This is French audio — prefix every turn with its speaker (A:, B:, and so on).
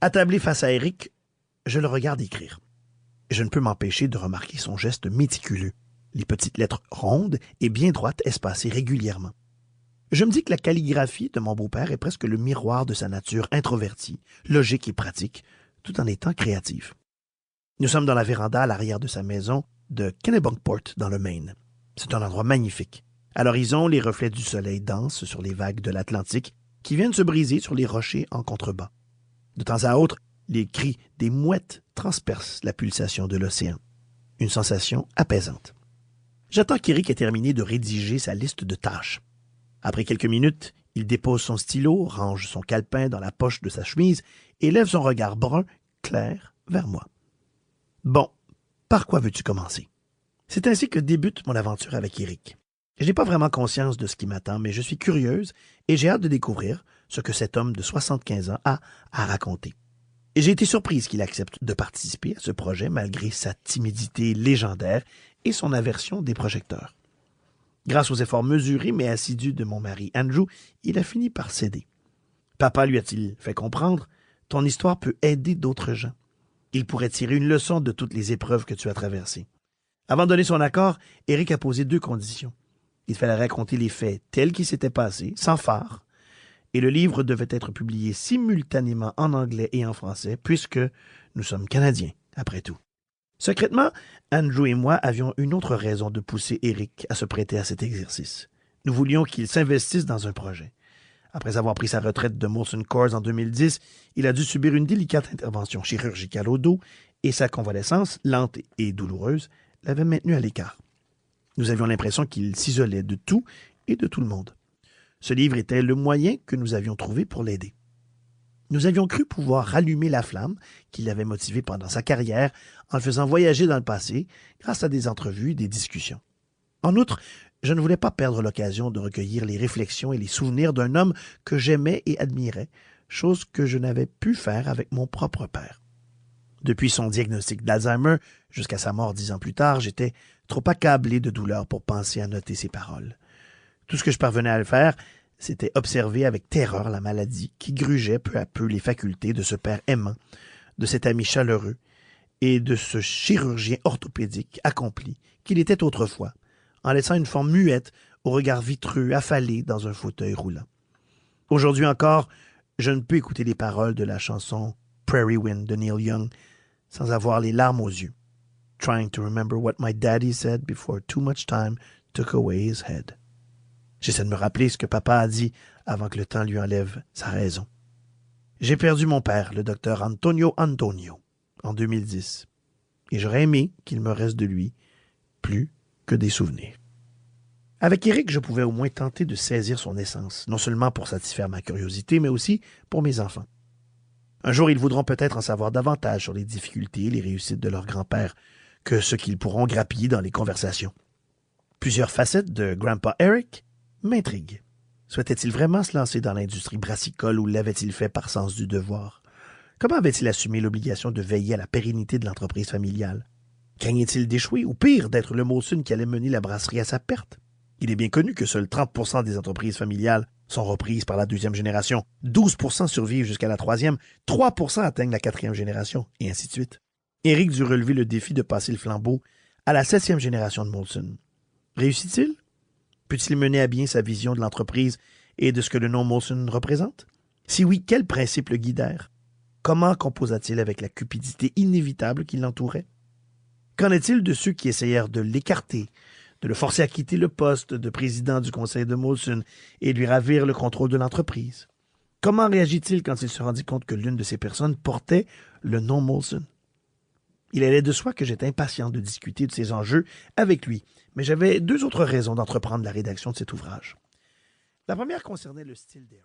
A: Attablé face à Eric, je le regarde écrire. Je ne peux m'empêcher de remarquer son geste méticuleux, les petites lettres rondes et bien droites espacées régulièrement. Je me dis que la calligraphie de mon beau-père est presque le miroir de sa nature introvertie, logique et pratique, tout en étant créative. Nous sommes dans la véranda à l'arrière de sa maison de Kennebunkport, dans le Maine. C'est un endroit magnifique. À l'horizon, les reflets du soleil dansent sur les vagues de l'Atlantique qui viennent se briser sur les rochers en contrebas. De temps à autre, les cris des mouettes transpercent la pulsation de l'océan. Une sensation apaisante. J'attends qu'Éric ait terminé de rédiger sa liste de tâches. Après quelques minutes, il dépose son stylo, range son calepin dans la poche de sa chemise et lève son regard brun, clair, vers moi. « Bon, par quoi veux-tu commencer? » C'est ainsi que débute mon aventure avec Éric. Je n'ai pas vraiment conscience de ce qui m'attend, mais je suis curieuse et j'ai hâte de découvrir ce que cet homme de 75 ans a à raconter. Et j'ai été surprise qu'il accepte de participer à ce projet malgré sa timidité légendaire et son aversion des projecteurs. Grâce aux efforts mesurés mais assidus de mon mari Andrew, il a fini par céder. Papa lui a-t-il fait comprendre, ton histoire peut aider d'autres gens. Il pourrait tirer une leçon de toutes les épreuves que tu as traversées. Avant de donner son accord, Éric a posé 2 conditions. Il fallait raconter les faits tels qu'ils s'étaient passés, sans phare, et le livre devait être publié simultanément en anglais et en français, puisque nous sommes Canadiens, après tout. Secrètement, Andrew et moi avions une autre raison de pousser Éric à se prêter à cet exercice. Nous voulions qu'il s'investisse dans un projet. Après avoir pris sa retraite de Molson Coors en 2010, il a dû subir une délicate intervention chirurgicale au dos et sa convalescence, lente et douloureuse, l'avait maintenu à l'écart. Nous avions l'impression qu'il s'isolait de tout et de tout le monde. Ce livre était le moyen que nous avions trouvé pour l'aider. Nous avions cru pouvoir rallumer la flamme qui l'avait motivé pendant sa carrière en le faisant voyager dans le passé grâce à des entrevues et des discussions. En outre, je ne voulais pas perdre l'occasion de recueillir les réflexions et les souvenirs d'un homme que j'aimais et admirais, chose que je n'avais pu faire avec mon propre père. Depuis son diagnostic d'Alzheimer jusqu'à sa mort 10 ans plus tard, j'étais trop accablé de douleur pour penser à noter ses paroles. Tout ce que je parvenais à le faire, c'était observer avec terreur la maladie qui grugeait peu à peu les facultés de ce père aimant, de cet ami chaleureux et de ce chirurgien orthopédique accompli qu'il était autrefois, en laissant une forme muette au regard vitreux affalé dans un fauteuil roulant. Aujourd'hui encore, je ne peux écouter les paroles de la chanson « Prairie Wind » de Neil Young sans avoir les larmes aux yeux. « Trying to remember what my daddy said before too much time took away his head. » J'essaie de me rappeler ce que papa a dit avant que le temps lui enlève sa raison. J'ai perdu mon père, le docteur Antonio, en 2010. Et j'aurais aimé qu'il me reste de lui plus que des souvenirs. Avec Éric, je pouvais au moins tenter de saisir son essence, non seulement pour satisfaire ma curiosité, mais aussi pour mes enfants. Un jour, ils voudront peut-être en savoir davantage sur les difficultés et les réussites de leur grand-père que ce qu'ils pourront grappiller dans les conversations. Plusieurs facettes de Grandpa Eric m'intriguent. Souhaitait-il vraiment se lancer dans l'industrie brassicole ou l'avait-il fait par sens du devoir? Comment avait-il assumé l'obligation de veiller à la pérennité de l'entreprise familiale? Craignait-il d'échouer ou pire, d'être le Molson qui allait mener la brasserie à sa perte? Il est bien connu que seuls 30% des entreprises familiales sont reprises par la 2e génération, 12% survivent jusqu'à la 3e, 3% atteignent la 4e génération, et ainsi de suite. Éric dut relever le défi de passer le flambeau à la 7e génération de Molson. Réussit-il? Peut-il mener à bien sa vision de l'entreprise et de ce que le nom Molson représente? Si oui, quels principes le guidèrent? Comment composa-t-il avec la cupidité inévitable qui l'entourait? Qu'en est-il de ceux qui essayèrent de l'écarter, de le forcer à quitter le poste de président du conseil de Molson et lui ravir le contrôle de l'entreprise? Comment réagit-il quand il se rendit compte que l'une de ces personnes portait le nom Molson? Il allait de soi que j'étais impatient de discuter de ces enjeux avec lui, mais j'avais 2 autres raisons d'entreprendre la rédaction de cet ouvrage. La première concernait le style d'Éric.